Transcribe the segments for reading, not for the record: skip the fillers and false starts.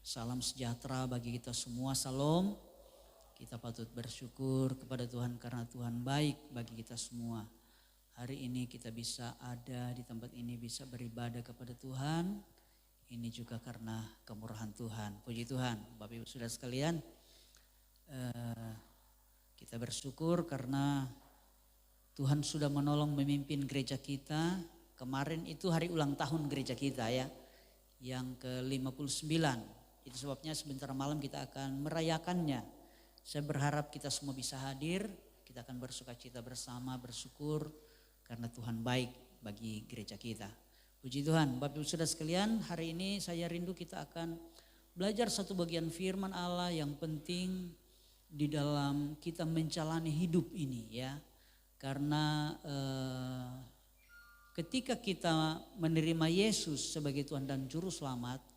Salam sejahtera bagi kita semua, salam. Kita patut bersyukur kepada Tuhan karena Tuhan baik bagi kita semua. Hari ini kita bisa ada di tempat ini, bisa beribadah kepada Tuhan. Ini juga karena kemurahan Tuhan. Puji Tuhan, Bapak Ibu Saudara sekalian. Kita bersyukur karena Tuhan sudah menolong memimpin gereja kita. Kemarin itu hari ulang tahun gereja kita ya, yang ke-59. Itu sebabnya sebentar malam kita akan merayakannya. Saya berharap kita semua bisa hadir, kita akan bersukacita bersama, bersyukur karena Tuhan baik bagi gereja kita. Puji Tuhan, Bapak Ibu Saudara sekalian, hari ini saya rindu kita akan belajar satu bagian firman Allah yang penting di dalam kita menjalani hidup ini ya. Karena ketika kita menerima Yesus sebagai Tuhan dan Juru Selamat,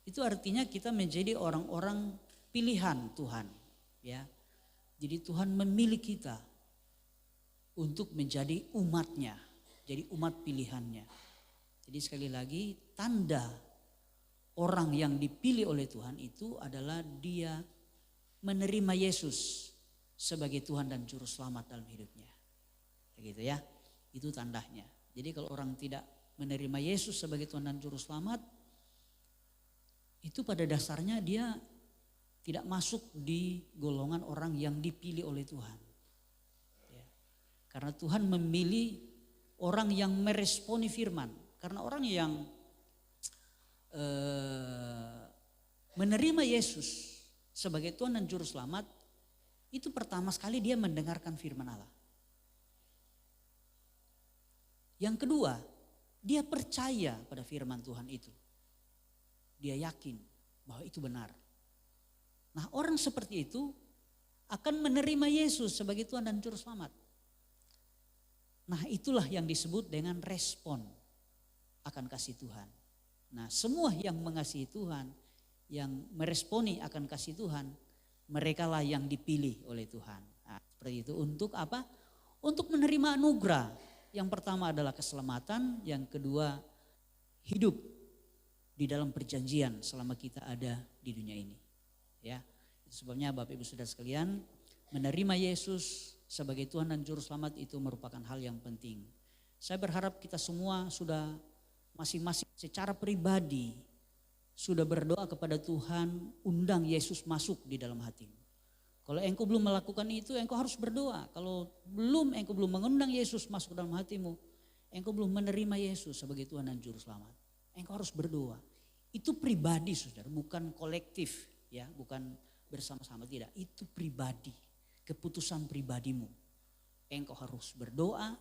itu artinya kita menjadi orang-orang pilihan Tuhan ya. Jadi Tuhan memilih kita untuk menjadi umatnya, jadi umat pilihannya. Jadi sekali lagi tanda orang yang dipilih oleh Tuhan itu adalah dia menerima Yesus sebagai Tuhan dan Juru Selamat dalam hidupnya. Begitu ya, itu tandanya. Jadi kalau orang tidak menerima Yesus sebagai Tuhan dan Juru Selamat, itu pada dasarnya dia tidak masuk di golongan orang yang dipilih oleh Tuhan. Ya. Karena Tuhan memilih orang yang meresponi firman. Karena orang yang menerima Yesus sebagai Tuhan dan Juru Selamat, itu pertama sekali dia mendengarkan firman Allah. Yang kedua, dia percaya pada firman Tuhan itu. Dia yakin bahwa itu benar. Nah, orang seperti itu akan menerima Yesus sebagai Tuhan dan Juru Selamat. Nah, itulah yang disebut dengan respon akan kasih Tuhan. Nah, semua yang mengasihi Tuhan, yang meresponi akan kasih Tuhan, merekalah yang dipilih oleh Tuhan. Nah, seperti itu untuk apa? Untuk menerima anugerah. Yang pertama adalah keselamatan, yang kedua hidup di dalam perjanjian selama kita ada di dunia ini. Ya, itu sebabnya Bapak Ibu Saudara sekalian, menerima Yesus sebagai Tuhan dan Juru Selamat itu merupakan hal yang penting. Saya berharap kita semua sudah masing-masing secara pribadi sudah berdoa kepada Tuhan, undang Yesus masuk di dalam hatimu. Kalau engkau belum melakukan itu, engkau harus berdoa. Kalau engkau belum mengundang Yesus masuk dalam hatimu, engkau belum menerima Yesus sebagai Tuhan dan Juru Selamat. Engkau harus berdoa. Itu pribadi saudara, bukan kolektif ya, bukan bersama-sama, tidak. Itu pribadi, keputusan pribadimu. Engkau harus berdoa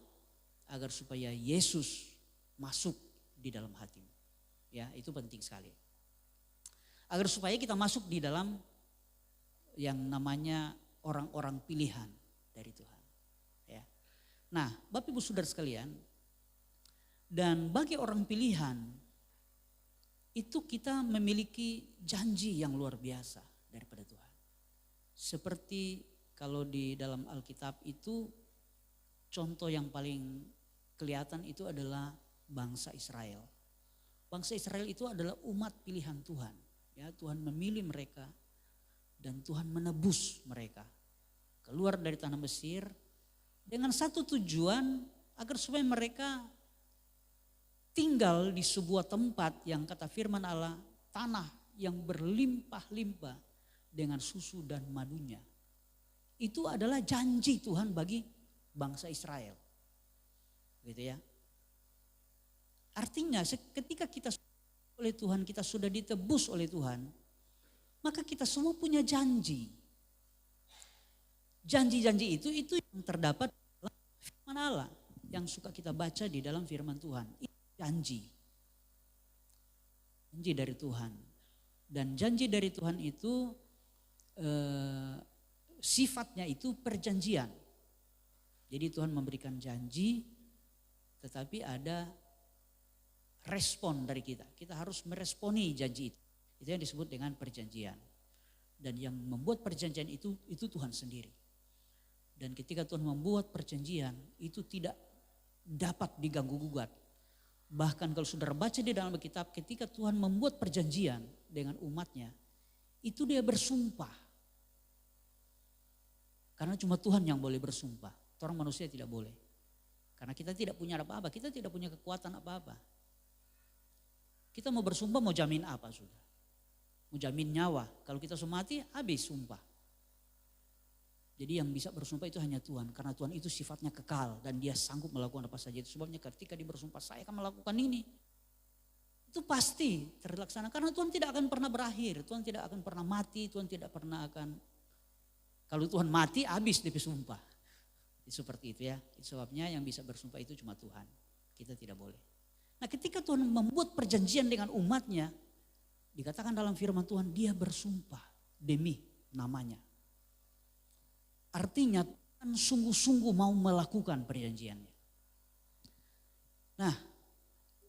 agar supaya Yesus masuk di dalam hatimu. Ya, itu penting sekali. Agar supaya kita masuk di dalam yang namanya orang-orang pilihan dari Tuhan. Ya. Nah, Bapak Ibu Saudara sekalian, dan bagi orang pilihan itu kita memiliki janji yang luar biasa daripada Tuhan. Seperti kalau di dalam Alkitab itu contoh yang paling kelihatan itu adalah bangsa Israel. Bangsa Israel itu adalah umat pilihan Tuhan. Ya, Tuhan memilih mereka dan Tuhan menebus mereka keluar dari tanah Mesir dengan satu tujuan agar supaya mereka tinggal di sebuah tempat yang kata firman Allah, tanah yang berlimpah-limpah dengan susu dan madunya. Itu adalah janji Tuhan bagi bangsa Israel. Gitu ya. Artinya ketika kita oleh Tuhan, kita sudah ditebus oleh Tuhan, maka kita semua punya janji. Janji-janji itu yang terdapat dalam firman Allah yang suka kita baca di dalam firman Tuhan. Janji dari Tuhan, dan janji dari Tuhan itu sifatnya itu perjanjian. Jadi Tuhan memberikan janji, tetapi ada respon dari kita. Kita harus meresponi janji itu. Itu yang disebut dengan perjanjian. Dan yang membuat perjanjian itu Tuhan sendiri. Dan ketika Tuhan membuat perjanjian itu tidak dapat diganggu gugat. Bahkan kalau saudara baca di dalam Alkitab, ketika Tuhan membuat perjanjian dengan umatnya, itu dia bersumpah. Karena cuma Tuhan yang boleh bersumpah. Orang manusia tidak boleh. Karena kita tidak punya apa-apa, kita tidak punya kekuatan apa-apa. Kita mau bersumpah mau jamin apa sudah? Mau jamin nyawa. Kalau kita sudah mati habis sumpah. Jadi yang bisa bersumpah itu hanya Tuhan. Karena Tuhan itu sifatnya kekal dan dia sanggup melakukan apa saja. Itu sebabnya ketika dia bersumpah saya akan melakukan ini. Itu pasti terlaksana. Karena Tuhan tidak akan pernah berakhir. Tuhan tidak akan pernah mati. Tuhan tidak pernah akan. Kalau Tuhan mati habis dia bersumpah. Seperti itu ya. Itu sebabnya yang bisa bersumpah itu cuma Tuhan. Kita tidak boleh. Nah ketika Tuhan membuat perjanjian dengan umatnya. Dikatakan dalam firman Tuhan dia bersumpah demi namanya. Artinya Tuhan sungguh-sungguh mau melakukan perjanjiannya. Nah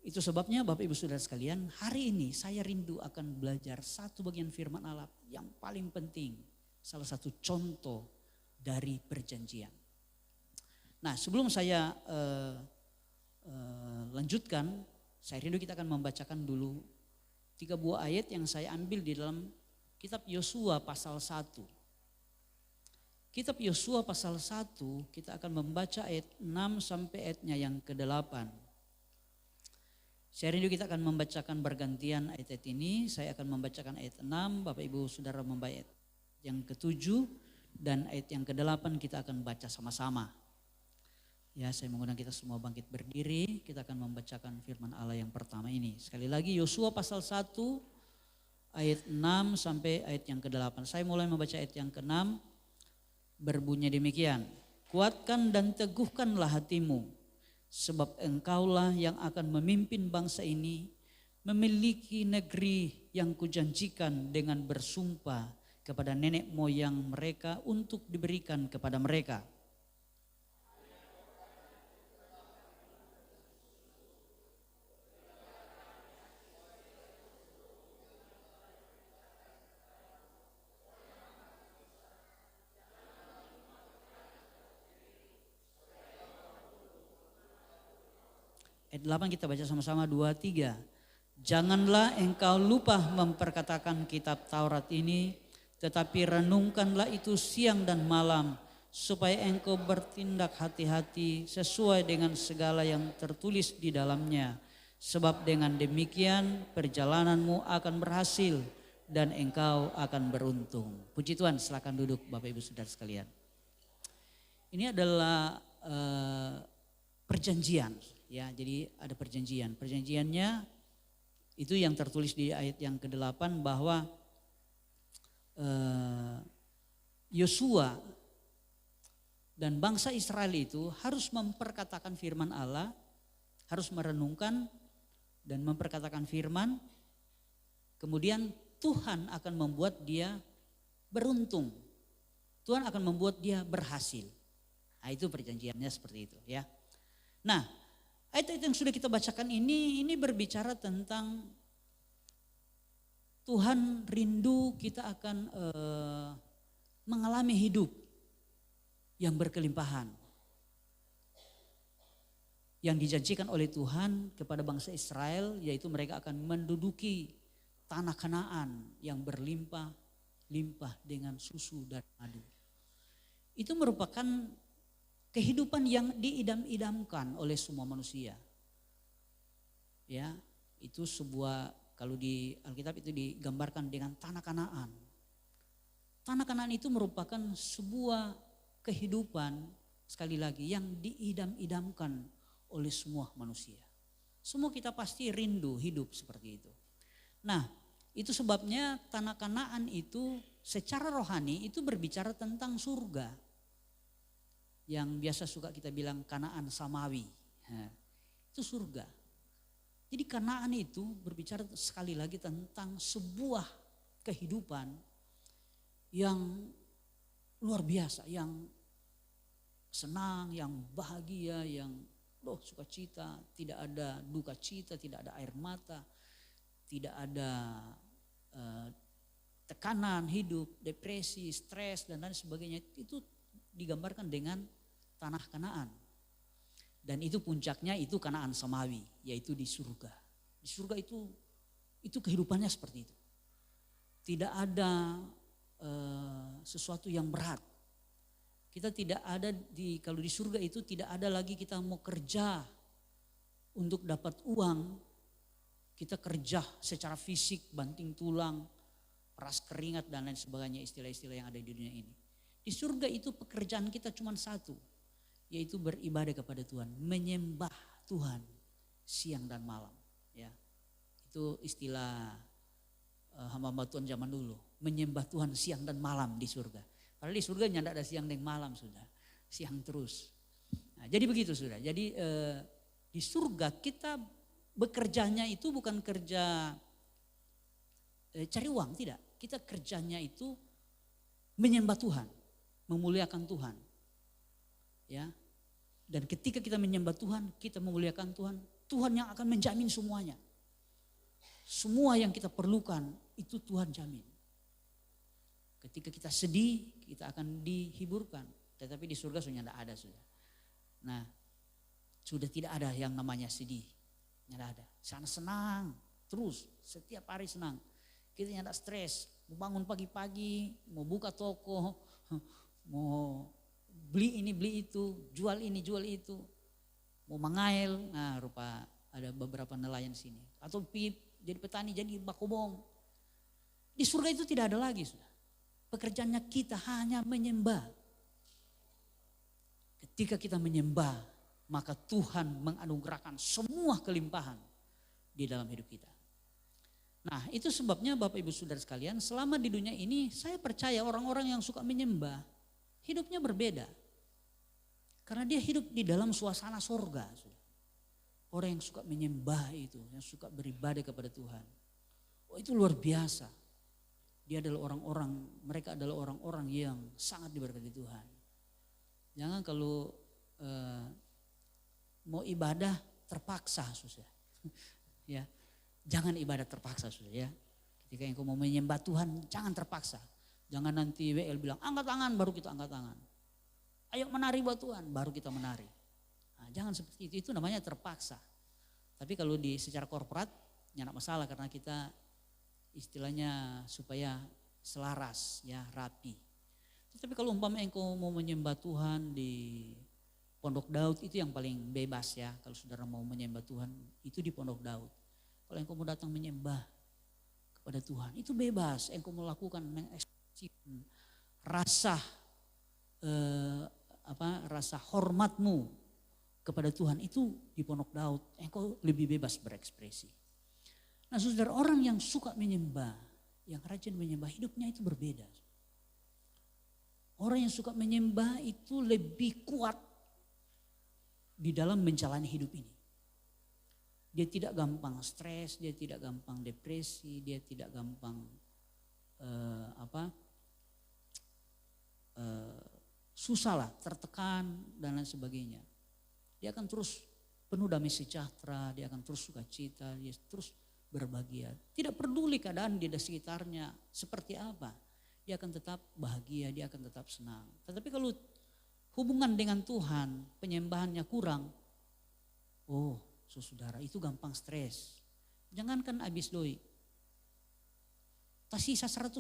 itu sebabnya Bapak Ibu Saudara sekalian hari ini saya rindu akan belajar satu bagian firman Allah yang paling penting. Salah satu contoh dari perjanjian. Nah sebelum saya lanjutkan, saya rindu kita akan membacakan dulu 3 buah ayat yang saya ambil di dalam kitab Yosua pasal 1. Kitab Yosua pasal 1 kita akan membaca ayat 6 sampai ayatnya yang ke-8. Saya rindu kita akan membacakan bergantian ayat-ayat ini. Saya akan membacakan ayat 6, Bapak Ibu Saudara membaca ayat yang ke-7 dan ayat yang ke-8 kita akan baca sama-sama. Ya, saya mengundang kita semua bangkit berdiri, kita akan membacakan firman Allah yang pertama ini. Sekali lagi Yosua pasal 1 ayat 6 sampai ayat yang ke-8. Saya mulai membaca ayat yang ke-6. Berbunyi demikian, kuatkan dan teguhkanlah hatimu, sebab engkaulah yang akan memimpin bangsa ini, memiliki negeri yang kujanjikan dengan bersumpah kepada nenek moyang mereka untuk diberikan kepada mereka. Ayat 8 kita baca sama-sama 2, 3. Janganlah engkau lupa memperkatakan kitab Taurat ini, tetapi renungkanlah itu siang dan malam, supaya engkau bertindak hati-hati sesuai dengan segala yang tertulis di dalamnya. Sebab dengan demikian perjalananmu akan berhasil dan engkau akan beruntung. Puji Tuhan, silakan duduk Bapak Ibu Saudara sekalian. Ini adalah perjanjian. Ya, jadi ada perjanjian. Perjanjiannya itu yang tertulis di ayat yang ke-8 bahwa Yosua dan bangsa Israel itu harus memperkatakan firman Allah, harus merenungkan dan memperkatakan firman. Kemudian Tuhan akan membuat dia beruntung. Tuhan akan membuat dia berhasil. Nah, itu perjanjiannya seperti itu ya. Nah, ayat-ayat yang sudah kita bacakan ini berbicara tentang Tuhan rindu kita akan mengalami hidup yang berkelimpahan. Yang dijanjikan oleh Tuhan kepada bangsa Israel, yaitu mereka akan menduduki tanah Kanaan yang berlimpah-limpah dengan susu dan madu. Itu merupakan kehidupan yang diidam-idamkan oleh semua manusia. Ya, itu sebuah, kalau di Alkitab itu digambarkan dengan tanah Kanaan. Tanah Kanaan itu merupakan sebuah kehidupan, sekali lagi, yang diidam-idamkan oleh semua manusia. Semua kita pasti rindu hidup seperti itu. Nah, itu sebabnya tanah Kanaan itu secara rohani itu berbicara tentang surga. Yang biasa suka kita bilang Kanaan Samawi. Nah, itu surga. Jadi Kanaan itu berbicara sekali lagi tentang sebuah kehidupan yang luar biasa, yang senang, yang bahagia, yang sukacita, tidak ada duka cita, tidak ada air mata, tidak ada tekanan hidup, depresi, stres dan lain sebagainya. Itu digambarkan dengan tanah Kanaan. Dan itu puncaknya itu Kanaan Samawi, yaitu di surga. Di surga itu kehidupannya seperti itu. tidak ada sesuatu yang berat. Kita tidak ada kalau di surga itu tidak ada lagi kita mau kerja untuk dapat uang. Kita kerja secara fisik, banting tulang, peras keringat dan lain sebagainya, istilah-istilah yang ada di dunia ini. Di surga itu pekerjaan kita cuma satu, yaitu beribadah kepada Tuhan, menyembah Tuhan siang dan malam. Ya, itu istilah hamba Tuhan zaman dulu, menyembah Tuhan siang dan malam di surga. Padahal di surga tidak ada siang dan malam, sudah siang terus. Nah, jadi begitu sudah. Jadi di surga kita bekerjanya itu bukan kerja cari uang, tidak. Kita kerjanya itu menyembah Tuhan, memuliakan Tuhan. Ya. Dan ketika kita menyembah Tuhan, kita memuliakan Tuhan, Tuhan yang akan menjamin semuanya. Semua yang kita perlukan itu Tuhan jamin. Ketika kita sedih, kita akan dihiburkan. Tetapi di surga sudah tidak ada sudah. Nah, sudah tidak ada yang namanya sedih. Tidak ada. Sana senang terus, setiap hari senang. Kita tidak stres, mau bangun pagi-pagi, mau buka toko, mau beli ini beli itu, jual ini jual itu, mau mengail. Nah, rupa ada beberapa nelayan sini. Atau jadi petani, jadi bakobong. Di surga itu tidak ada lagi sudah. Pekerjaannya kita hanya menyembah. Ketika kita menyembah, maka Tuhan menganugerahkan semua kelimpahan di dalam hidup kita. Nah, itu sebabnya Bapak Ibu Saudara sekalian, selama di dunia ini saya percaya orang-orang yang suka menyembah, hidupnya berbeda. Karena dia hidup di dalam suasana sorga. Orang yang suka menyembah itu, yang suka beribadah kepada Tuhan. Oh, itu luar biasa. Mereka adalah orang-orang yang sangat diberkati Tuhan. Jangan kalau mau ibadah terpaksa, susah. Ya, jangan ibadah terpaksa, susah ya. Ketika engkau mau menyembah Tuhan, jangan terpaksa. Jangan nanti WL bilang angkat tangan, baru kita angkat tangan. Ayo menari buat Tuhan, baru kita menari. Nah, jangan seperti itu namanya terpaksa. Tapi kalau secara korporat, tidak masalah karena kita istilahnya supaya selaras, ya rapi. Tapi kalau umpama engkau mau menyembah Tuhan di Pondok Daud, itu yang paling bebas ya. Kalau saudara mau menyembah Tuhan itu di Pondok Daud. Kalau engkau mau datang menyembah kepada Tuhan itu bebas. Engkau melakukan mengekspresikan rasa hormatmu kepada Tuhan itu di Pondok Daud. Engkau lebih bebas berekspresi. Nah, saudara, orang yang suka menyembah, yang rajin menyembah, hidupnya itu berbeda. Orang yang suka menyembah itu lebih kuat di dalam menjalani hidup ini. Dia tidak gampang stres, dia tidak gampang depresi, dia tidak gampang susah lah, tertekan dan lain sebagainya. Dia akan terus penuh damai sejahtera, dia akan terus sukacita, dia terus berbahagia. Tidak peduli keadaan di sekitarnya seperti apa. Dia akan tetap bahagia, dia akan tetap senang. Tetapi kalau hubungan dengan Tuhan, penyembahannya kurang, oh saudara itu gampang stres. Jangankan habis doi, tak sisa 100.000,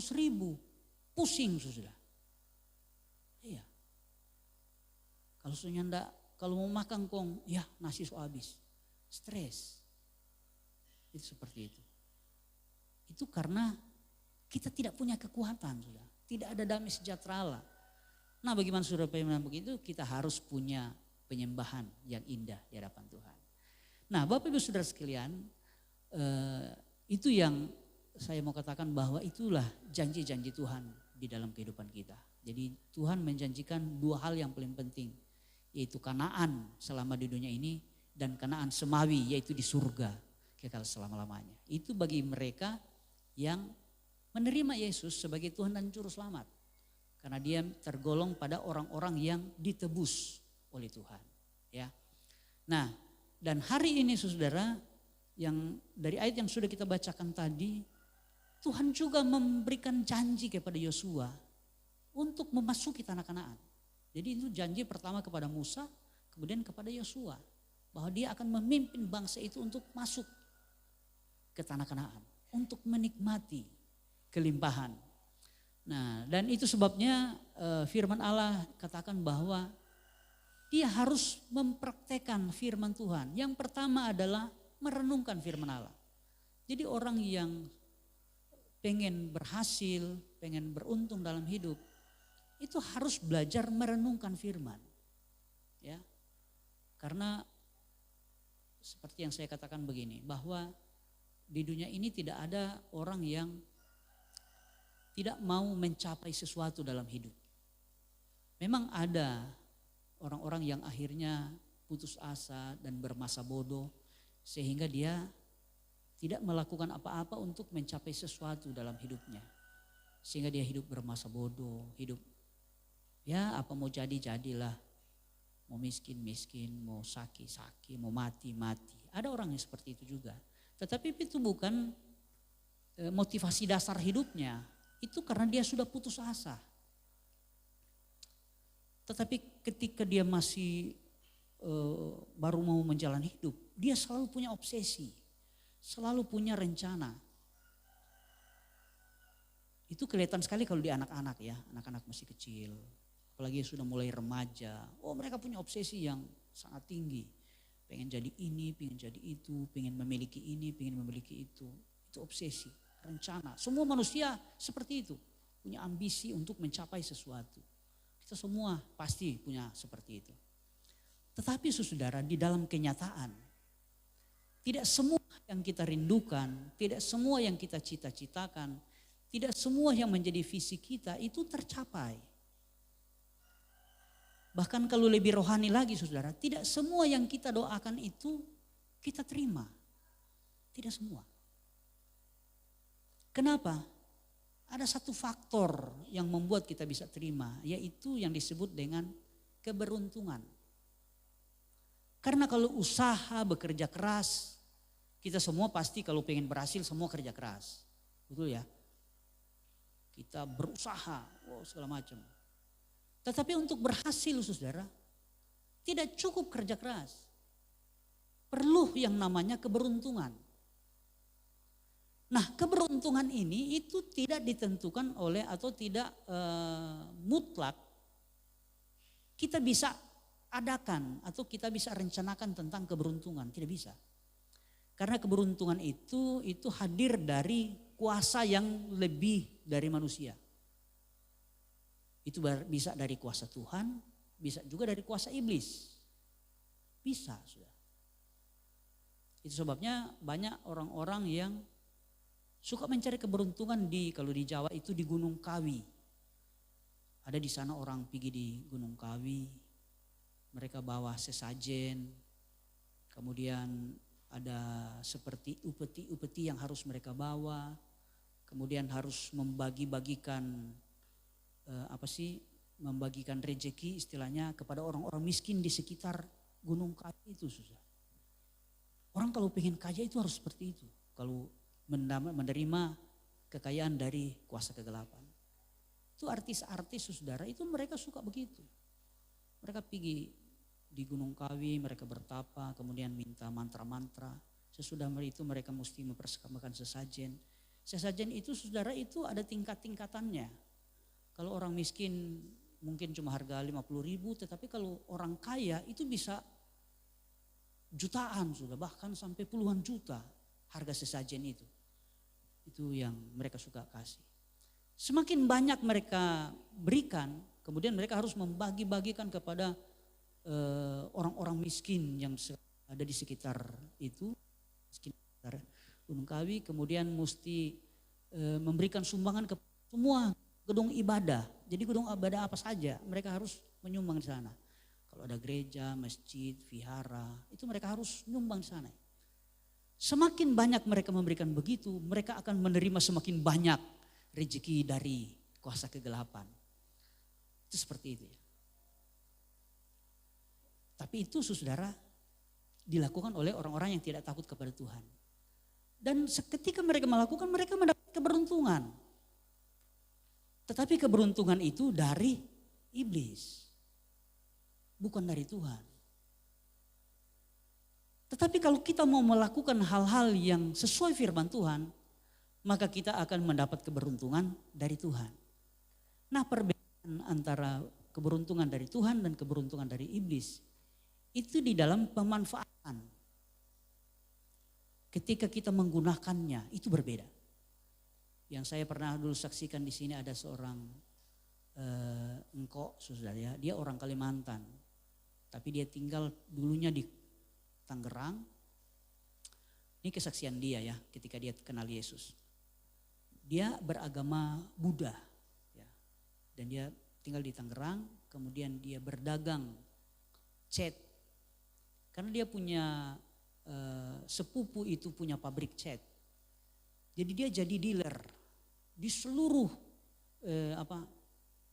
pusing sudah. Iya. Kalau mau makan kong, ya nasi so habis, stres. Itu seperti itu. Itu karena kita tidak punya kekuatan sudah. Tidak ada damai sejahtera Allah. Nah, bagaimana saudara penyembahan begitu? Kita harus punya penyembahan yang indah di hadapan Tuhan. Nah, Bapak Ibu Saudara sekalian, itu yang saya mau katakan bahwa itulah janji-janji Tuhan di dalam kehidupan kita. Jadi Tuhan menjanjikan dua hal yang paling penting, yaitu Kanaan selama di dunia ini dan Kanaan semawi, yaitu di surga kekal selama-lamanya. Itu bagi mereka yang menerima Yesus sebagai Tuhan dan Juru Selamat. Karena dia tergolong pada orang-orang yang ditebus oleh Tuhan. Ya. Nah, dan hari ini saudara, yang dari ayat yang sudah kita bacakan tadi, Tuhan juga memberikan janji kepada Yosua untuk memasuki tanah Kanaan. Jadi itu janji pertama kepada Musa, kemudian kepada Yosua, bahwa dia akan memimpin bangsa itu untuk masuk ke tanah Kanaan, untuk menikmati kelimpahan. Nah, dan itu sebabnya firman Allah katakan bahwa dia harus mempraktekkan firman Tuhan. Yang pertama adalah merenungkan firman Allah. Jadi orang yang pengen berhasil, pengen beruntung dalam hidup, itu harus belajar merenungkan firman. Ya. Karena seperti yang saya katakan begini, bahwa di dunia ini tidak ada orang yang tidak mau mencapai sesuatu dalam hidup. Memang ada orang-orang yang akhirnya putus asa dan bermasa bodoh sehingga dia tidak melakukan apa-apa untuk mencapai sesuatu dalam hidupnya. Sehingga dia hidup bermasa bodoh, hidup ya apa mau jadi jadilah. Mau miskin, mau sakit, mau mati. Ada orang yang seperti itu juga. Tetapi itu bukan motivasi dasar hidupnya. Itu karena dia sudah putus asa. Tetapi ketika dia masih baru mau menjalani hidup, dia selalu punya obsesi, selalu punya rencana. Itu kelihatan sekali kalau di anak-anak ya, anak-anak masih kecil. Apalagi sudah mulai remaja, mereka punya obsesi yang sangat tinggi. Pengen jadi ini, pengen jadi itu, pengen memiliki ini, pengen memiliki itu. Itu obsesi, rencana. Semua manusia seperti itu, punya ambisi untuk mencapai sesuatu. Kita semua pasti punya seperti itu. Tetapi saudara, di dalam kenyataan, tidak semua yang kita rindukan, tidak semua yang kita cita-citakan, tidak semua yang menjadi visi kita itu tercapai. Bahkan kalau lebih rohani lagi saudara, tidak semua yang kita doakan itu kita terima. Tidak semua. Kenapa? Ada satu faktor yang membuat kita bisa terima, yaitu yang disebut dengan keberuntungan. Karena kalau usaha bekerja keras, kita semua pasti kalau pengen berhasil semua kerja keras. Betul ya? Kita berusaha, segala macam. Tetapi untuk berhasil saudara, tidak cukup kerja keras. Perlu yang namanya keberuntungan. Nah keberuntungan ini itu tidak ditentukan oleh atau tidak mutlak kita bisa adakan atau kita bisa rencanakan tentang keberuntungan. Tidak bisa. Karena keberuntungan itu hadir dari kuasa yang lebih dari manusia. Itu bisa dari kuasa Tuhan, bisa juga dari kuasa iblis. Bisa sudah. Itu sebabnya banyak orang-orang yang suka mencari keberuntungan kalau di Jawa itu di Gunung Kawi. Ada di sana orang pergi di Gunung Kawi, mereka bawa sesajen, kemudian ada seperti upeti-upeti yang harus mereka bawa, kemudian harus membagikan membagikan rezeki istilahnya kepada orang-orang miskin di sekitar Gunung Kawi itu susah. Orang kalau pengen kaya itu harus seperti itu. Kalau menerima kekayaan dari kuasa kegelapan. Itu artis-artis saudara itu mereka suka begitu. Mereka pergi di Gunung Kawi, mereka bertapa, kemudian minta mantra-mantra. Sesudah itu mereka mesti mempersembahkan sesajen. Sesajen itu saudara itu ada tingkat-tingkatannya. Kalau orang miskin mungkin cuma harga 50.000, tetapi kalau orang kaya itu bisa jutaan sudah, bahkan sampai puluhan juta harga sesajen itu. Itu yang mereka suka kasih. Semakin banyak mereka berikan, kemudian mereka harus membagi-bagikan kepada orang-orang miskin yang ada di sekitar itu, sekitar Gunung Kawi, kemudian mesti memberikan sumbangan ke semua gedung ibadah. Jadi gedung ibadah apa saja mereka harus menyumbang di sana. Kalau ada gereja, masjid, vihara, itu mereka harus nyumbang di sana. Semakin banyak mereka memberikan begitu, mereka akan menerima semakin banyak rezeki dari kuasa kegelapan. Itu seperti itu ya. Tapi itu saudara dilakukan oleh orang-orang yang tidak takut kepada Tuhan. Dan ketika mereka melakukan, mereka mendapat keberuntungan. Tetapi keberuntungan itu dari iblis, bukan dari Tuhan. Tetapi kalau kita mau melakukan hal-hal yang sesuai firman Tuhan, maka kita akan mendapat keberuntungan dari Tuhan. Nah, perbedaan antara keberuntungan dari Tuhan dan keberuntungan dari iblis itu di dalam pemanfaatan. Ketika kita menggunakannya itu berbeda. Yang saya pernah dulu saksikan di sini ada seorang engkok, saudara ya, dia orang Kalimantan, tapi dia tinggal dulunya di Tangerang. Ini kesaksian dia ya, ketika dia kenal Yesus. Dia beragama Buddha, ya, dan dia tinggal di Tangerang. Kemudian dia berdagang cat, karena dia punya sepupu itu punya pabrik cat. Jadi dia jadi dealer di seluruh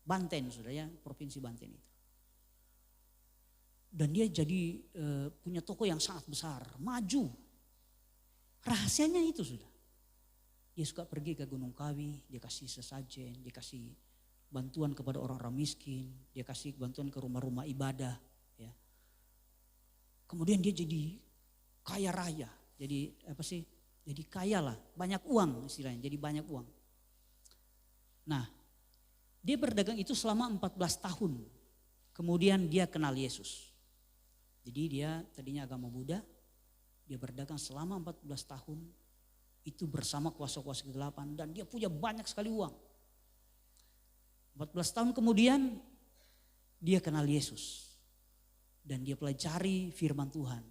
Banten, saudara ya, provinsi Banten itu. Dan dia jadi punya toko yang sangat besar, maju. Rahasianya itu sudah. Dia suka pergi ke Gunung Kawi, dia kasih sesajen, dia kasih bantuan kepada orang-orang miskin, dia kasih bantuan ke rumah-rumah ibadah. Ya. Kemudian dia jadi kaya raya, jadi jadi kaya lah, banyak uang istilahnya, jadi banyak uang. Nah, dia berdagang itu selama 14 tahun. Kemudian dia kenal Yesus. Jadi dia tadinya agama Buddha, dia berdagang selama 14 tahun itu bersama kuasa-kuasa kegelapan dan dia punya banyak sekali uang. 14 tahun kemudian dia kenal Yesus dan dia pelajari firman Tuhan.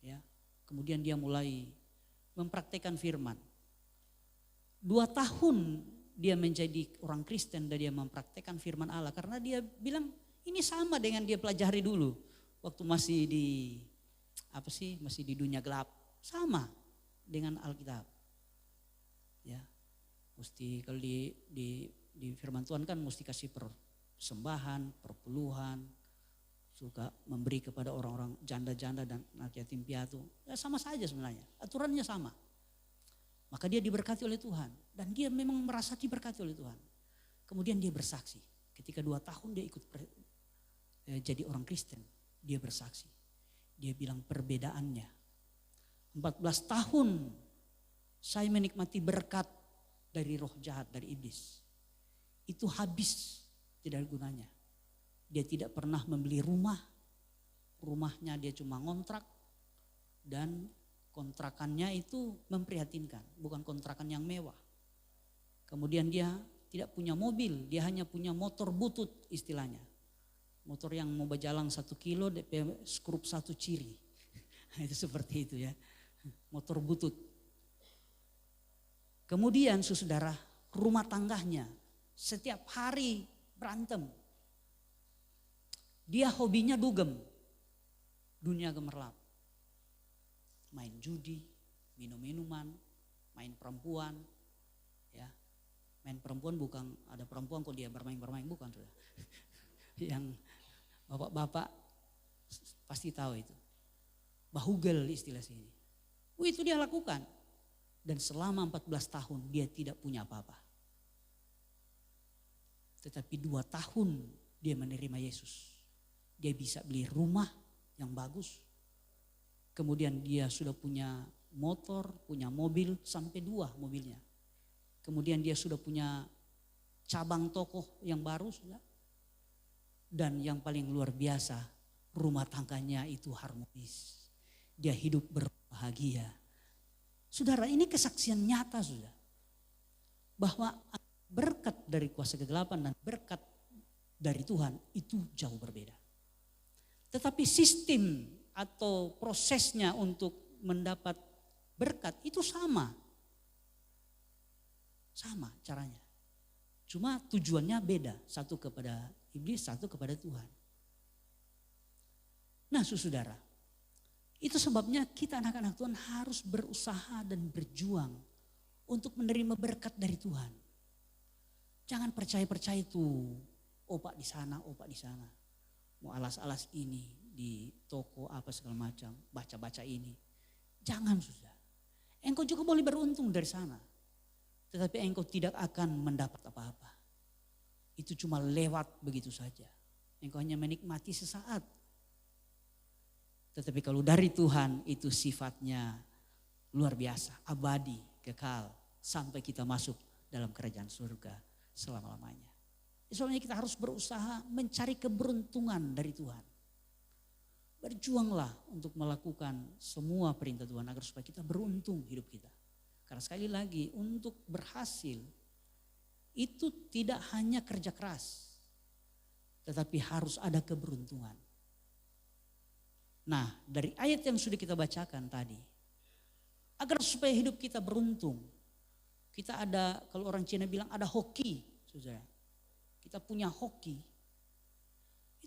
Ya. Kemudian dia mulai mempraktekkan firman. 2 tahun dia menjadi orang Kristen dan dia mempraktekkan firman Allah karena dia bilang ini sama dengan dia pelajari dulu waktu masih di dunia gelap, sama dengan Alkitab. Ya. Mesti kalau di firman Tuhan kan mesti kasih persembahan, perpuluhan, suka memberi kepada orang-orang janda-janda dan anak yatim piatu. Ya sama saja sebenarnya, aturannya sama. Maka dia diberkati oleh Tuhan dan dia memang merasa diberkati oleh Tuhan. Kemudian dia bersaksi. Ketika 2 tahun dia ikut jadi orang Kristen, dia bersaksi. Dia bilang perbedaannya. 14 tahun saya menikmati berkat dari roh jahat, dari iblis. Itu habis, tidak ada gunanya. Dia tidak pernah membeli rumah. Rumahnya dia cuma ngontrak dan kontrakannya itu memprihatinkan, bukan kontrakan yang mewah. Kemudian dia tidak punya mobil, dia hanya punya motor butut istilahnya. Motor yang mau berjalan 1 kilo, DP skrup 1 ciri. Itu seperti itu ya, motor butut. Kemudian saudara, rumah tangganya setiap hari berantem. Dia hobinya dugem, dunia gemerlap. Main judi, minum minuman, main perempuan, ya. Main perempuan bukan ada perempuan kok dia bermain bukan sudah. Yang bapak-bapak pasti tahu itu. Bahugel istilah sini. Itu dia lakukan. Dan selama 14 tahun dia tidak punya apa-apa. Tetapi 2 tahun dia menerima Yesus. Dia bisa beli rumah yang bagus. Kemudian dia sudah punya motor, punya mobil, sampai 2 mobilnya. Kemudian dia sudah punya cabang toko yang baru sudah. Dan yang paling luar biasa, rumah tangganya itu harmonis. Dia hidup berbahagia. Saudara, ini kesaksian nyata sudah. Bahwa berkat dari kuasa kegelapan dan berkat dari Tuhan itu jauh berbeda. Tetapi sistem atau prosesnya untuk mendapat berkat itu sama. Sama caranya. Cuma tujuannya beda. Satu kepada iblis, satu kepada Tuhan. Nah saudara, itu sebabnya kita anak-anak Tuhan harus berusaha dan berjuang untuk menerima berkat dari Tuhan. Jangan percaya-percaya itu opak di sana, opak di sana. Mau alas-alas ini di toko apa segala macam, baca-baca ini. Jangan sudah. Engkau juga boleh beruntung dari sana. Tetapi engkau tidak akan mendapat apa-apa. Itu cuma lewat begitu saja. Engkau hanya menikmati sesaat. Tetapi kalau dari Tuhan itu sifatnya luar biasa, abadi, kekal, sampai kita masuk dalam kerajaan surga selama-lamanya. Soalnya kita harus berusaha mencari keberuntungan dari Tuhan. Berjuanglah untuk melakukan semua perintah Tuhan agar supaya kita beruntung hidup kita. Karena sekali lagi untuk berhasil itu tidak hanya kerja keras, tetapi harus ada keberuntungan. Nah, dari ayat yang sudah kita bacakan tadi, agar supaya hidup kita beruntung, kita ada, kalau orang Cina bilang ada hoki, saudara. Kita punya hoki.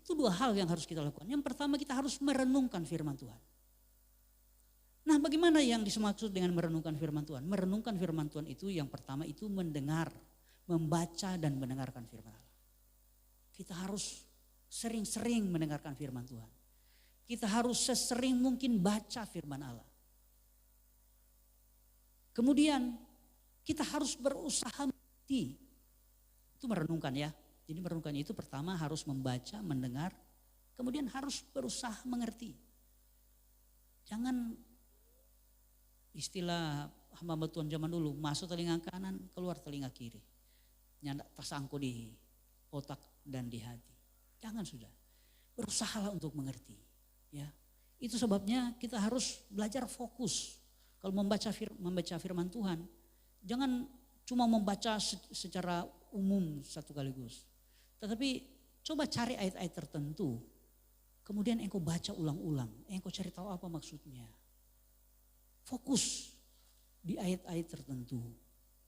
Itu dua hal yang harus kita lakukan. Yang pertama kita harus merenungkan firman Tuhan. Nah, bagaimana yang dimaksud dengan merenungkan firman Tuhan? Merenungkan firman Tuhan itu yang pertama itu mendengar, membaca dan mendengarkan firman Allah. Kita harus sering-sering mendengarkan firman Tuhan. Kita harus sesering mungkin baca firman Allah. Kemudian kita harus berusaha mengerti. Itu merenungkan ya. Jadi merenungkan itu pertama harus membaca, mendengar, kemudian harus berusaha mengerti. Jangan istilah hamba Tuhan zaman dulu, masuk telinga kanan, keluar telinga kiri. Nyandak tersangkut di otak dan di hati. Jangan sudah. Berusahalah untuk mengerti. Ya, itu sebabnya kita harus belajar fokus. Kalau membaca firman Tuhan, jangan cuma membaca secara umum satu kaligus. Tetapi coba cari ayat-ayat tertentu, kemudian engkau baca ulang-ulang, engkau cari tahu apa maksudnya. Fokus di ayat-ayat tertentu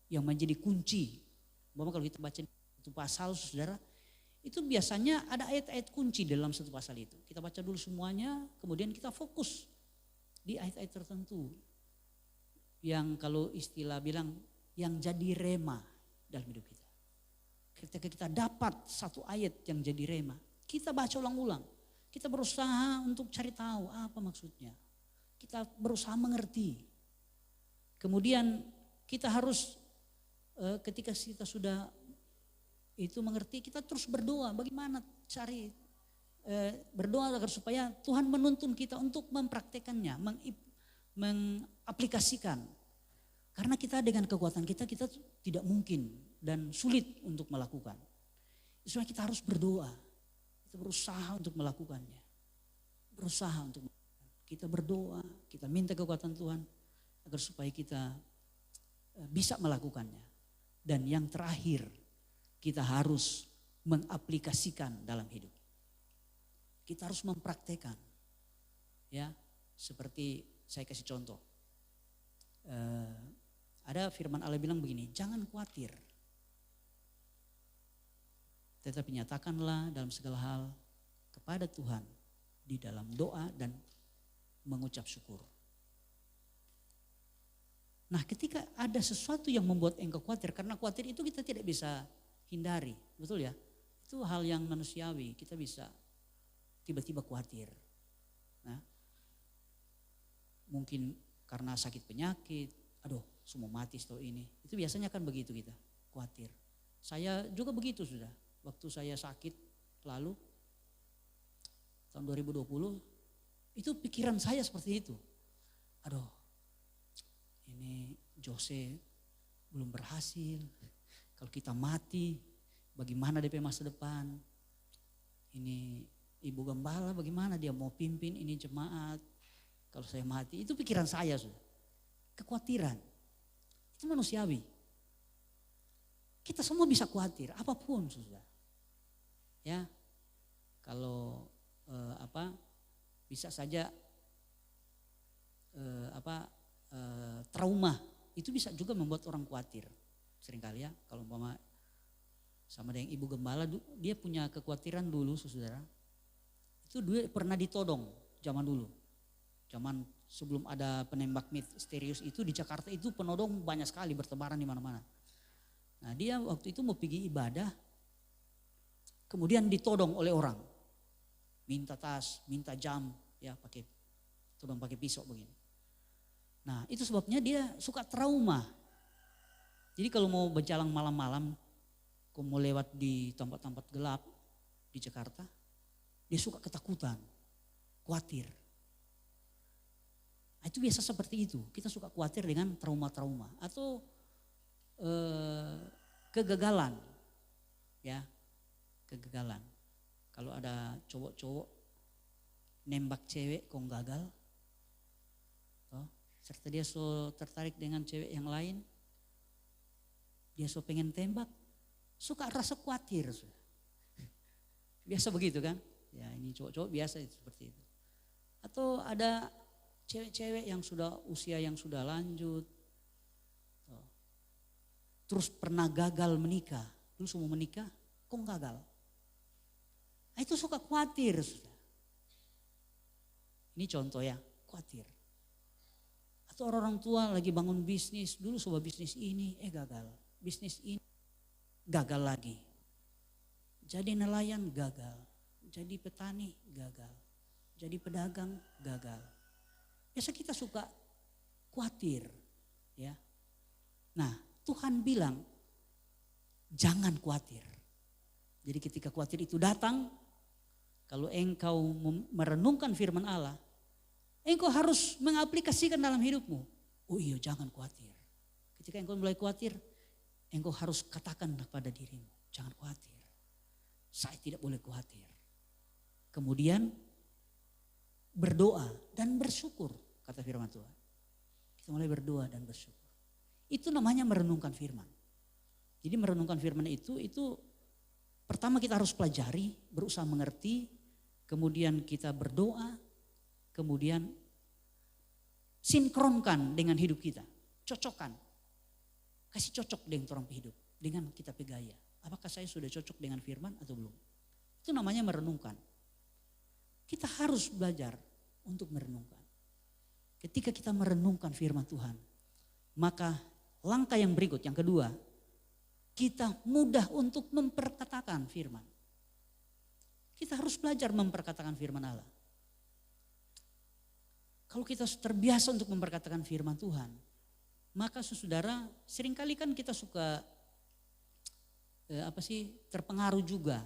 yang menjadi kunci. Bahwa kalau kita baca satu pasal, saudara, itu biasanya ada ayat-ayat kunci dalam satu pasal itu. Kita baca dulu semuanya, kemudian kita fokus di ayat-ayat tertentu. Yang kalau istilah bilang, yang jadi rema dalam hidup kita. Ketika kita dapat satu ayat yang jadi rema, kita baca ulang-ulang. Kita berusaha untuk cari tahu apa maksudnya. Kita berusaha mengerti. Kemudian kita harus ketika kita sudah itu mengerti, kita terus berdoa. Bagaimana cari berdoa agar supaya Tuhan menuntun kita untuk mempraktekannya, mengaplikasikan. Karena kita dengan kekuatan kita tidak mungkin dan sulit untuk melakukan. Soalnya kita harus berdoa. Kita berusaha untuk melakukannya. Kita berdoa, kita minta kekuatan Tuhan agar supaya kita bisa melakukannya. Dan yang terakhir, kita harus mengaplikasikan dalam hidup. Kita harus mempraktekkan. Ya, seperti saya kasih contoh. Ada firman Allah bilang begini, jangan khawatir. Tetapi nyatakanlah dalam segala hal kepada Tuhan di dalam doa dan mengucap syukur. Nah, ketika ada sesuatu yang membuat engkau khawatir, karena khawatir itu kita tidak bisa hindari, betul ya? Itu hal yang manusiawi, kita bisa tiba-tiba khawatir. Nah, mungkin karena sakit penyakit, aduh semua mati setelah ini. Itu biasanya kan begitu kita, khawatir. Saya juga begitu sudah. Waktu saya sakit lalu, tahun 2020, itu pikiran saya seperti itu. Aduh, ini Jose belum berhasil. Kalau kita mati, bagaimana DP masa depan? Ini Ibu Gembala bagaimana dia mau pimpin ini jemaat? Kalau saya mati, itu pikiran saya sudah. Kekhawatiran. Itu manusiawi. Kita semua bisa khawatir, apapun sudah. Ya, kalau bisa saja trauma itu bisa juga membuat orang khawatir. Seringkali ya, kalau umpama sama dengan Ibu Gembala, dia punya kekhawatiran dulu, saudara. Itu dia pernah ditodong zaman dulu. Zaman sebelum ada penembak misterius itu di Jakarta itu penodong banyak sekali bertebaran di mana-mana. Nah, dia waktu itu mau pergi ibadah, kemudian ditodong oleh orang. Minta tas, minta jam, ya todong pakai pisau begini. Nah, itu sebabnya dia suka trauma. Jadi kalau mau berjalan malam-malam, kalau mau lewat di tempat-tempat gelap di Jakarta, dia suka ketakutan, khawatir. Nah, itu biasa seperti itu, kita suka khawatir dengan trauma-trauma. Atau kegagalan, ya, kegagalan. Kalau ada cowok-cowok nembak cewek kok gagal, serta dia so tertarik dengan cewek yang lain, dia so pengen tembak, suka rasa khawatir. Biasa begitu kan? Ya ini cowok-cowok biasa seperti itu. Atau ada cewek-cewek yang sudah usia yang sudah lanjut, terus pernah gagal menikah, terus mau menikah, kok gagal? Nah, itu suka khawatir. Ini contoh ya, khawatir. Atau orang tua lagi bangun bisnis, dulu coba bisnis ini, gagal. Bisnis ini, gagal lagi. Jadi nelayan, gagal. Jadi petani, gagal. Jadi pedagang, gagal. Biasa kita suka khawatir, ya. Nah, Tuhan bilang, jangan khawatir. Jadi ketika khawatir itu datang, kalau engkau merenungkan firman Allah, engkau harus mengaplikasikan dalam hidupmu. Oh iya, jangan khawatir. Ketika engkau mulai khawatir, engkau harus katakan kepada dirimu, jangan khawatir. Saya tidak boleh khawatir. Kemudian berdoa dan bersyukur, kata firman Tuhan. Kita mulai berdoa dan bersyukur. Itu namanya merenungkan firman. Jadi merenungkan firman itu pertama kita harus pelajari, berusaha mengerti, kemudian kita berdoa, kemudian sinkronkan dengan hidup kita, cocokkan. Kasih cocok dengan orang hidup, dengan kita pegaya. Apakah saya sudah cocok dengan firman atau belum? Itu namanya merenungkan. Kita harus belajar untuk merenungkan. Ketika kita merenungkan firman Tuhan, maka langkah yang berikut, yang kedua, kita mudah untuk memperkatakan firman. Kita harus belajar memperkatakan firman Allah. Kalau kita terbiasa untuk memperkatakan firman Tuhan, maka saudara, seringkali kan kita suka terpengaruh juga.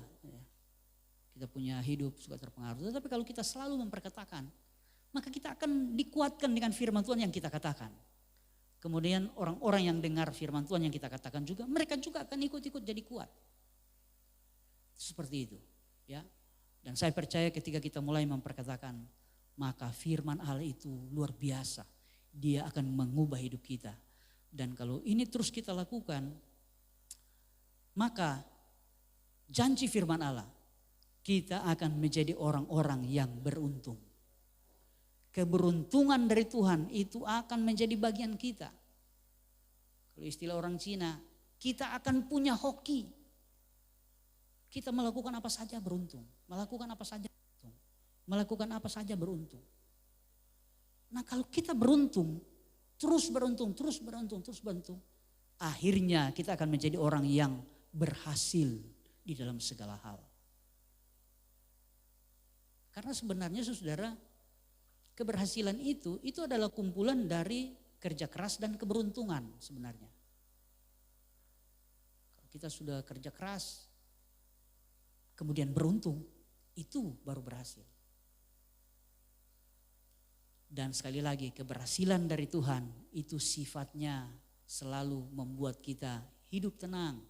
Kita punya hidup suka terpengaruh. Tetapi kalau kita selalu memperkatakan, maka kita akan dikuatkan dengan firman Tuhan yang kita katakan. Kemudian orang-orang yang dengar firman Tuhan yang kita katakan juga, mereka juga akan ikut-ikut jadi kuat. Seperti itu, ya. Dan saya percaya ketika kita mulai memperkatakan, maka firman Allah itu luar biasa. Dia akan mengubah hidup kita. Dan kalau ini terus kita lakukan, maka janji firman Allah, kita akan menjadi orang-orang yang beruntung. Keberuntungan dari Tuhan itu akan menjadi bagian kita. Kalau istilah orang Cina, kita akan punya hoki. Kita melakukan apa saja beruntung. Melakukan apa saja beruntung. Melakukan apa saja beruntung. Nah kalau kita beruntung, terus beruntung, terus beruntung, terus beruntung. Akhirnya kita akan menjadi orang yang berhasil di dalam segala hal. Karena sebenarnya saudara, keberhasilan itu adalah kumpulan dari kerja keras dan keberuntungan sebenarnya. Kalau kita sudah kerja keras, kemudian beruntung, itu baru berhasil. Dan sekali lagi, keberhasilan dari Tuhan itu sifatnya selalu membuat kita hidup tenang,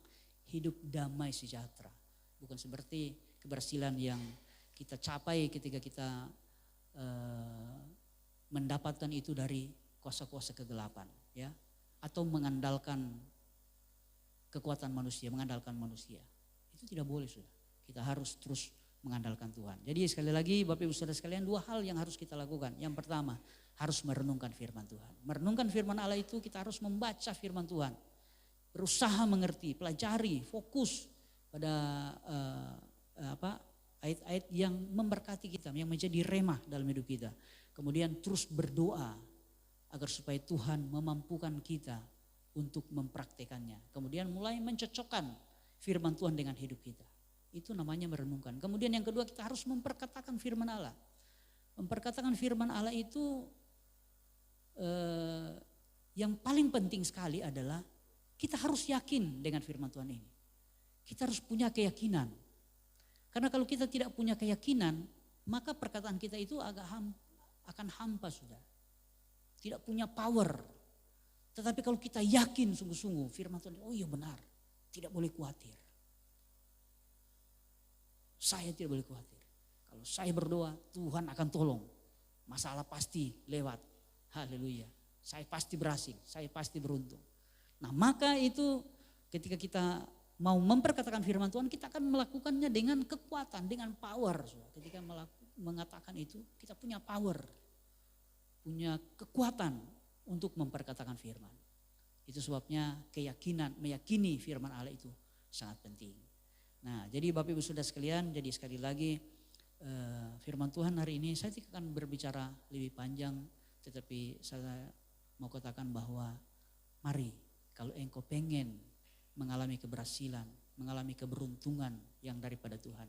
hidup damai sejahtera. Bukan seperti keberhasilan yang kita capai ketika kita mendapatkan itu dari kuasa-kuasa kegelapan, ya, atau mengandalkan kekuatan manusia, mengandalkan manusia. Itu tidak boleh, sudah. Kita harus terus mengandalkan Tuhan. Jadi sekali lagi Bapak Ibu Saudara sekalian, dua hal yang harus kita lakukan. Yang pertama, harus merenungkan firman Tuhan. Merenungkan firman Allah itu kita harus membaca firman Tuhan. Berusaha mengerti, pelajari, fokus pada ayat-ayat yang memberkati kita, yang menjadi remah dalam hidup kita. Kemudian terus berdoa agar supaya Tuhan memampukan kita untuk mempraktekannya. Kemudian mulai mencocokkan firman Tuhan dengan hidup kita. Itu namanya merenungkan. Kemudian yang kedua, kita harus memperkatakan firman Allah. Memperkatakan firman Allah itu yang paling penting sekali adalah kita harus yakin dengan firman Tuhan ini. Kita harus punya keyakinan. Karena kalau kita tidak punya keyakinan, maka perkataan kita itu akan hampa sudah. Tidak punya power, Tetapi kalau kita yakin sungguh-sungguh firman Tuhan, oh iya benar, tidak boleh khawatir. Saya tidak boleh khawatir. Kalau saya berdoa, Tuhan akan tolong. Masalah pasti lewat. Haleluya. Saya pasti berhasil, saya pasti beruntung. Nah maka itu ketika kita mau memperkatakan firman Tuhan, kita akan melakukannya dengan kekuatan, dengan power. Ketika mengatakan itu, kita punya power, punya kekuatan untuk memperkatakan firman. Itu sebabnya keyakinan, meyakini firman Allah itu sangat penting. Nah jadi Bapak Ibu Saudara sekalian, jadi sekali lagi firman Tuhan hari ini saya tidak akan berbicara lebih panjang, tetapi saya mau katakan bahwa mari kalau engkau pengen mengalami keberhasilan, mengalami keberuntungan yang daripada Tuhan,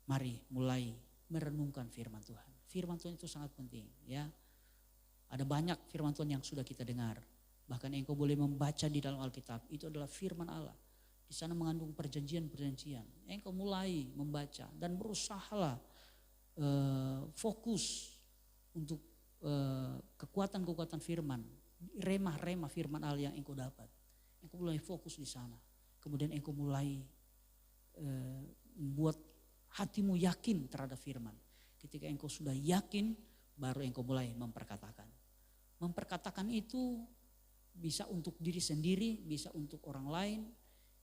mari mulai merenungkan firman Tuhan. Firman Tuhan itu sangat penting ya. Ada banyak firman Tuhan yang sudah kita dengar. Bahkan engkau boleh membaca di dalam Alkitab, itu adalah firman Allah. Di sana mengandung perjanjian-perjanjian. Engkau mulai membaca dan berusahalah fokus untuk kekuatan-kekuatan firman, remah-remah firman Allah yang engkau dapat. Engkau mulai fokus di sana. Kemudian engkau mulai membuat hatimu yakin terhadap firman. Ketika engkau sudah yakin, baru engkau mulai memperkatakan. Memperkatakan itu bisa untuk diri sendiri, bisa untuk orang lain,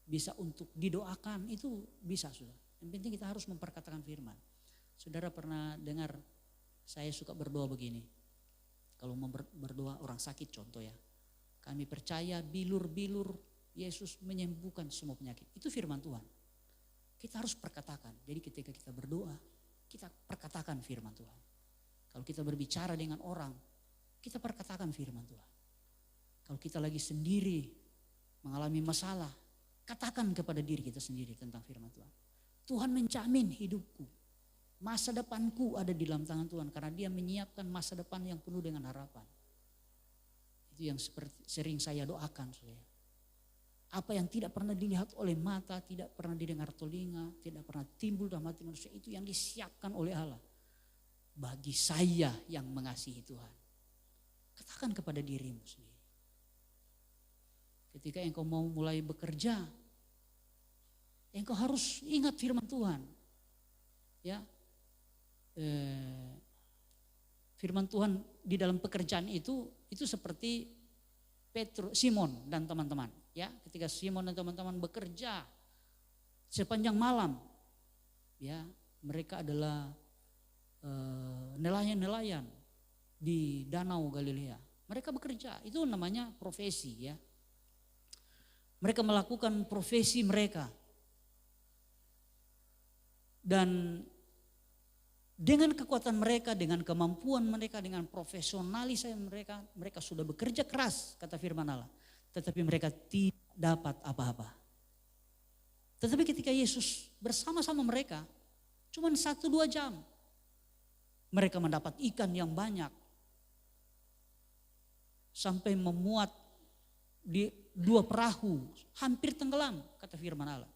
bisa untuk didoakan, itu bisa sudah. Yang penting kita harus memperkatakan firman. Saudara pernah dengar saya suka berdoa begini. Kalau mau berdoa orang sakit contoh ya. Kami percaya bilur-bilur Yesus menyembuhkan semua penyakit. Itu firman Tuhan. Kita harus perkatakan. Jadi ketika kita berdoa, kita perkatakan firman Tuhan. Kalau kita berbicara dengan orang, kita perkatakan firman Tuhan. Kalau kita lagi sendiri mengalami masalah, katakan kepada diri kita sendiri tentang firman Tuhan. Tuhan menjamin hidupku. Masa depanku ada di dalam tangan Tuhan karena Dia menyiapkan masa depan yang penuh dengan harapan. Itu yang sering saya doakan. Apa yang tidak pernah dilihat oleh mata, tidak pernah didengar telinga, tidak pernah timbul dalam hati manusia, itu yang disiapkan oleh Allah. Bagi saya yang mengasihi Tuhan. Katakan kepada dirimu sendiri. Ketika engkau mau mulai bekerja, engkau harus ingat firman Tuhan. Ya, firman Tuhan di dalam pekerjaan itu seperti Simon dan teman-teman. Ya, ketika Simon dan teman-teman bekerja sepanjang malam, ya mereka adalah nelayan-nelayan di Danau Galilea. Mereka bekerja, itu namanya profesi ya. Mereka melakukan profesi mereka. Dan dengan kekuatan mereka, dengan kemampuan mereka, dengan profesionalisme mereka, mereka sudah bekerja keras, kata firman Allah. Tetapi mereka tidak dapat apa-apa. Tetapi ketika Yesus bersama-sama mereka, cuma 1-2 jam, mereka mendapat ikan yang banyak. Sampai memuat di 2 perahu, hampir tenggelam, kata firman Allah.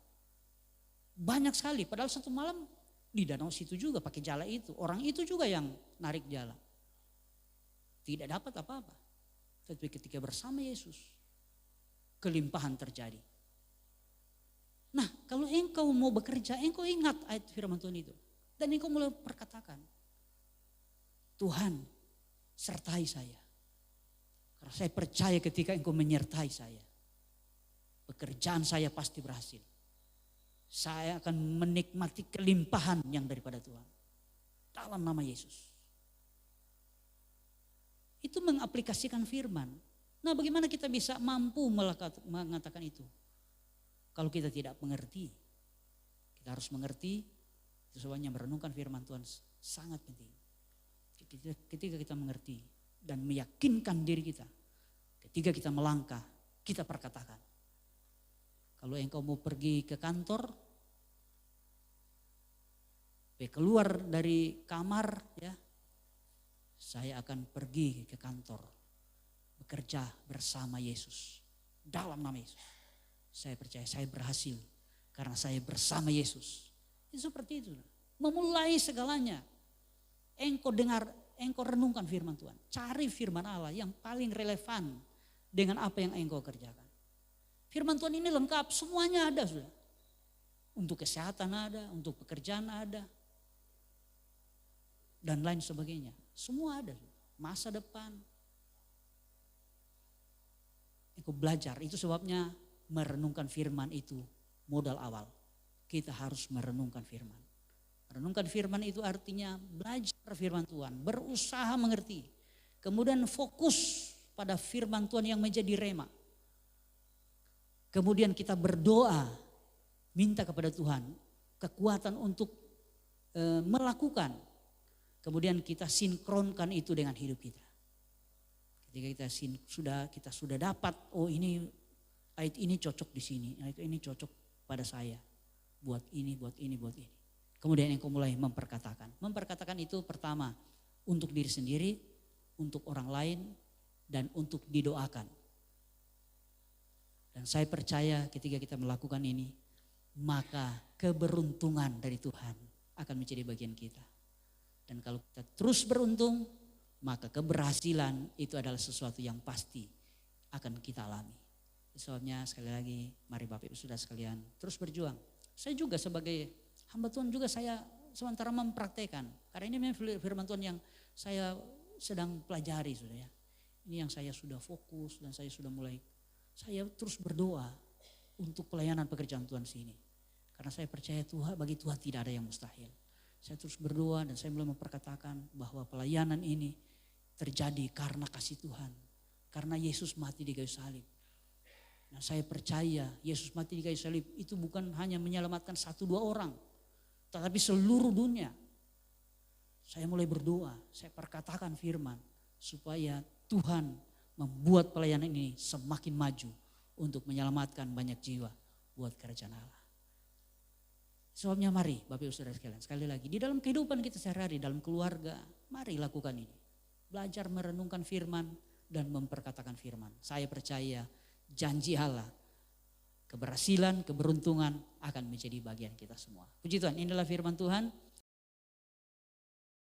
Banyak sekali, padahal satu malam di danau situ juga pakai jala itu. Orang itu juga yang narik jala. Tidak dapat apa-apa. Tapi ketika bersama Yesus, kelimpahan terjadi. Nah kalau engkau mau bekerja, engkau ingat ayat firman Tuhan itu. Dan engkau mulai perkatakan, Tuhan sertai saya. Karena saya percaya ketika engkau menyertai saya, pekerjaan saya pasti berhasil. Saya akan menikmati kelimpahan yang daripada Tuhan. Dalam nama Yesus. Itu mengaplikasikan firman. Nah bagaimana kita bisa mampu mengatakan itu? Kalau kita tidak mengerti. Kita harus mengerti. Itu sebabnya merenungkan firman Tuhan sangat penting. Ketika kita mengerti dan meyakinkan diri kita. Ketika kita melangkah, kita perkatakan. Kalau engkau mau pergi ke kantor, keluar dari kamar ya, saya akan pergi ke kantor, bekerja bersama Yesus. Dalam nama Yesus, saya percaya saya berhasil karena saya bersama Yesus. Itu seperti itu, memulai segalanya. Engkau dengar, engkau renungkan firman Tuhan, cari firman Allah yang paling relevan dengan apa yang engkau kerjakan. Firman Tuhan ini lengkap, semuanya ada sudah. Untuk kesehatan ada, untuk pekerjaan ada, dan lain sebagainya. Semua ada, masa depan. Engkau belajar, itu sebabnya merenungkan firman itu modal awal. Kita harus merenungkan firman. Merenungkan firman itu artinya belajar firman Tuhan, berusaha mengerti. Kemudian fokus pada firman Tuhan yang menjadi rema. Kemudian kita berdoa, minta kepada Tuhan kekuatan untuk melakukan. Kemudian kita sinkronkan itu dengan hidup kita. Ketika kita sudah dapat, oh ini ayat ini cocok di sini, ayat ini cocok pada saya. Buat ini, buat ini, buat ini. Kemudian engkau mulai memperkatakan. Memperkatakan itu pertama untuk diri sendiri, untuk orang lain, dan untuk didoakan. Dan saya percaya ketika kita melakukan ini, maka keberuntungan dari Tuhan akan menjadi bagian kita. Dan kalau kita terus beruntung, maka keberhasilan itu adalah sesuatu yang pasti akan kita alami. Sebabnya sekali lagi, mari Bapak Ibu Saudara sekalian terus berjuang. Saya juga sebagai hamba Tuhan juga saya sementara mempraktekkan. Karena ini memang firman Tuhan yang saya sedang pelajari sudah ya. Ini yang saya sudah fokus dan saya sudah mulai. Saya terus berdoa untuk pelayanan pekerjaan Tuhan sini. Karena saya percaya Tuhan, bagi Tuhan tidak ada yang mustahil. Saya terus berdoa dan saya mulai memperkatakan bahwa pelayanan ini terjadi karena kasih Tuhan. Karena Yesus mati di kayu salib. Nah saya percaya Yesus mati di kayu salib itu bukan hanya menyelamatkan 1-2 orang. Tetapi seluruh dunia. Saya mulai berdoa, saya perkatakan firman. Supaya Tuhan membuat pelayanan ini semakin maju untuk menyelamatkan banyak jiwa buat kerajaan Allah. Sebabnya mari Bapak Ibu Saudara sekalian, sekali lagi di dalam kehidupan kita sehari-hari, dalam keluarga, mari lakukan ini. Belajar merenungkan firman dan memperkatakan firman. Saya percaya janji Allah, keberhasilan, keberuntungan akan menjadi bagian kita semua. Puji Tuhan, inilah firman Tuhan.